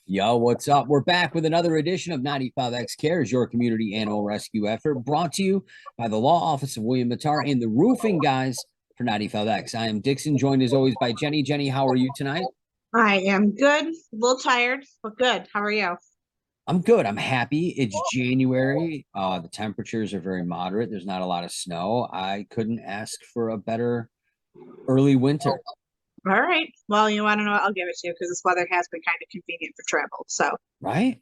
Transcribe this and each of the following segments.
Yo, what's up? We're back with another edition of 95X Cares, your community animal rescue effort, brought to you by the Law Office of William Mattar and the roofing guys for 95X. I am Dixon, joined as always by Jenny. Jenny, how are you tonight? I am good, a little tired, but good. How are you? I'm good. I'm happy. It's January. The temperatures are very moderate. There's not a lot of snow. I couldn't ask for a better early winter, All right. Well, you want to know what? I'll give it to you because this weather has been kind of convenient for travel. So, right?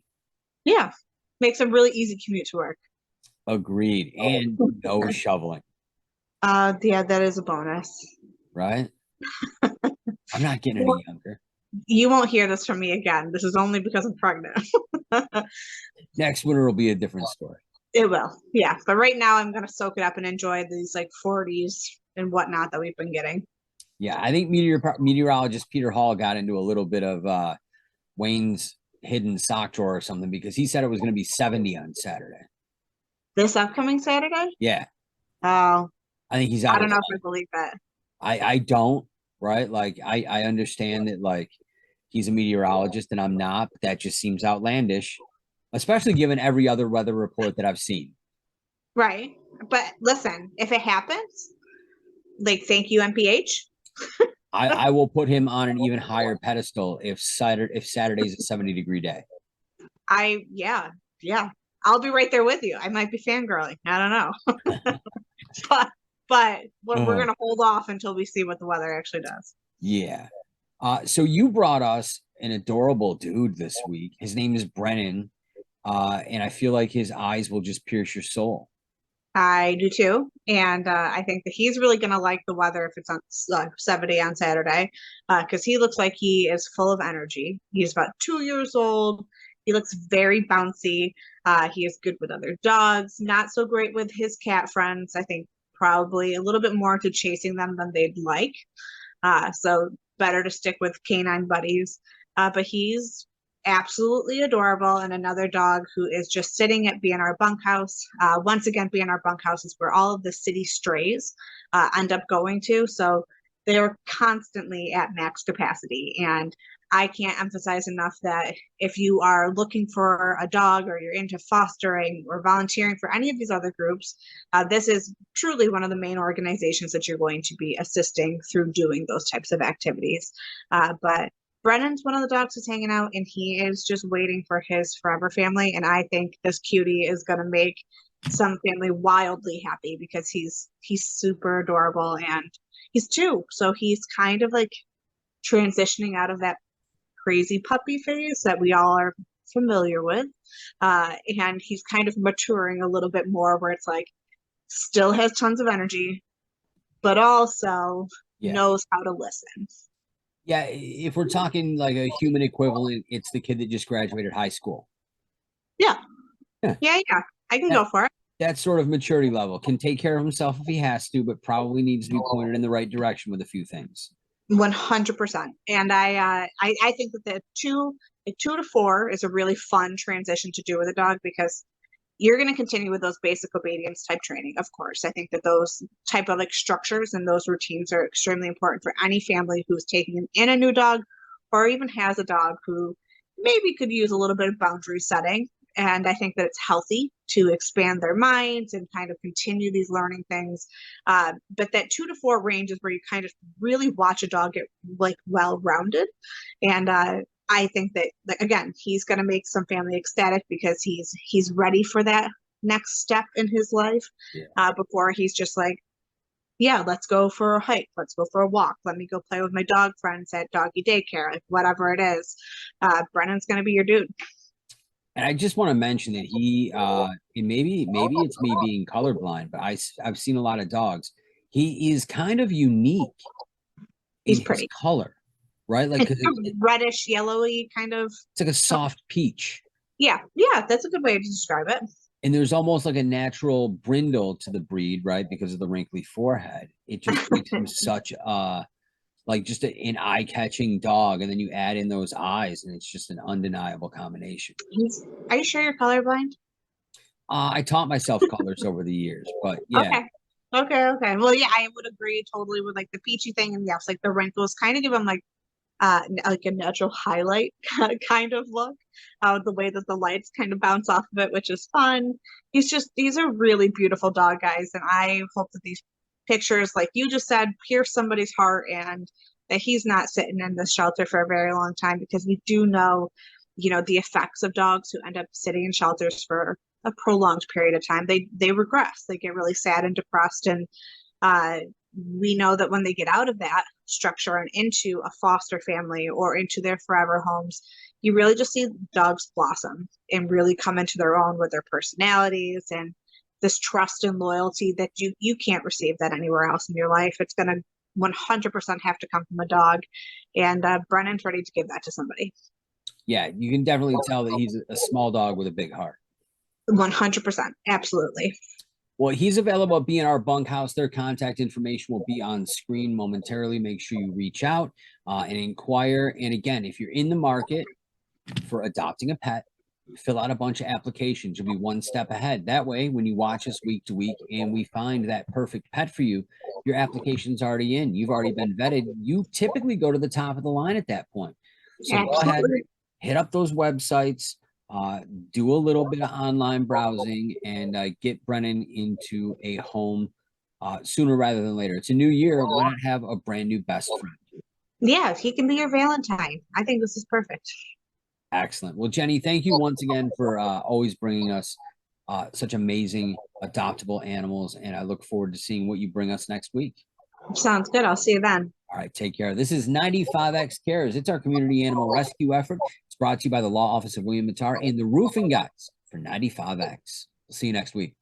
yeah, makes a really easy commute to work. Agreed. And no shoveling, Yeah, that is a bonus. right? I'm not getting Well, any younger. you won't hear this from me again. This is only because I'm pregnant. Next winter will be a different story. It will. Yeah. But right now, I'm going to soak it up and enjoy these like 40s and whatnot that we've been getting. Yeah, I think meteorologist Peter Hall got into a little bit of Wayne's hidden sock drawer or something because he said it was going to be 70 on Saturday. This upcoming Saturday? Yeah, Oh, I think he's out I of don't know line. if I believe that. I don't, right? Like I understand that like he's a meteorologist and I'm not, but that just seems outlandish, especially given every other weather report that I've seen. Right. But listen, if it happens, like, thank you, MPH. I will put him on an even higher pedestal if Saturday's a 70-degree day. Yeah, yeah. I'll be right there with you. I might be fangirling. I don't know. but we're Uh, gonna hold off until we see what the weather actually does. yeah. So you brought us an adorable dude this week. His name is Brennan, and I feel like his eyes will just pierce your soul. I do too, and I think that he's really gonna like the weather if it's on 70 on Saturday, because he looks like he is full of energy. He's about 2 years old. He looks very bouncy. He is good with other dogs, not so great with his cat friends. I think probably a little bit more to chasing them than they'd like. So better to stick with canine buddies. But he's absolutely adorable, and another dog who is just sitting at B&R Bunkhouse. Once again, B&R Bunkhouse is where all of the city strays end up going to. So they're constantly at max capacity. And I can't emphasize enough that if you are looking for a dog or you're into fostering or volunteering for any of these other groups, this is truly one of the main organizations that you're going to be assisting through doing those types of activities. But Brennan's one of the dogs who's hanging out, and he is just waiting for his forever family. And I think this cutie is going to make some family wildly happy because he's super adorable, and he's two, so he's kind of like transitioning out of that crazy puppy phase that we all are familiar with. And he's kind of maturing a little bit more where it's like still has tons of energy, but also Yeah. knows how to listen. Yeah. If we're talking like a human equivalent, it's the kid that just graduated high school. Yeah. Yeah. Yeah. I can That, go for it. that sort of maturity level can take care of himself if he has to, but probably needs to be pointed in the right direction with a few things. 100%. And I think that the like 2 to 4 is a really fun transition to do with a dog because you're going to continue with those basic obedience type training. Of course, I think that those type of like structures and those routines are extremely important for any family who's taking in a new dog or even has a dog who maybe could use a little bit of boundary setting. And I think that it's healthy to expand their minds and kind of continue these learning things. But that 2 to 4 range is where you kind of really watch a dog get like well rounded. And I think that, like, again, he's going to make some family ecstatic because he's ready for that next step in his life. Yeah. Before he's just like, yeah, let's go for a hike, let's go for a walk, let me go play with my dog friends at doggy daycare, like whatever it is. Brennan's going to be your dude. And I just want to mention that and maybe it's me being colorblind, but I've seen a lot of dogs. He is kind of unique in He's his pretty. color, right? Like, It's 'cause reddish yellowy kind of. it's like a soft peach. Yeah, that's a good way to describe it. And there's almost like a natural brindle to the breed, right? Because of the wrinkly forehead. It just makes him such like just an eye-catching dog. And then you add in those eyes, and it's just an undeniable combination. Are you sure you're colorblind? I taught myself colors over the years, but yeah, Okay. Okay. Well, yeah, I would agree totally with like the peachy thing, and yes, like the wrinkles kind of give him like like a natural highlight kind of look. The way that the lights kind of bounce off of it, which is fun. These are really beautiful dog guys, and I hope that these pictures, like you just said, pierce somebody's heart, and that he's not sitting in this shelter for a very long time, because we do know, the effects of dogs who end up sitting in shelters for a prolonged period of time. They regress. They get really sad and depressed, and uh, we know that when they get out of that structure and into a foster family or into their forever homes, you really just see dogs blossom and really come into their own with their personalities and this trust and loyalty that you can't receive that anywhere else in your life. It's going to 100% have to come from a dog, and Brennan's ready to give that to somebody. Yeah, you can definitely tell that he's a small dog with a big heart. 100%, absolutely. Well, he's available at B&R Bunkhouse. Their contact information will be on screen momentarily. Make sure you reach out and inquire. And again, if you're in the market for adopting a pet, fill out a bunch of applications. You'll be one step ahead. That way, when you watch us week to week and we find that perfect pet for you, your application's already in. You've already been vetted. You typically go to the top of the line at that point. So Absolutely. go ahead, hit up those websites, do a little bit of online browsing, and get Brennan into a home sooner rather than later. It's a new year. Why not have a brand new best friend? Yeah, he can be your Valentine. I think this is perfect. Excellent. Well, Jenny, thank you once again for always bringing us such amazing adoptable animals. And I look forward to seeing what you bring us next week. Sounds good. I'll see you then. All right, take care. This is 95X Cares. It's our community animal rescue effort. It's brought to you by the Law Office of William Mattar and the Roofing Guys for 95X. We'll see you next week.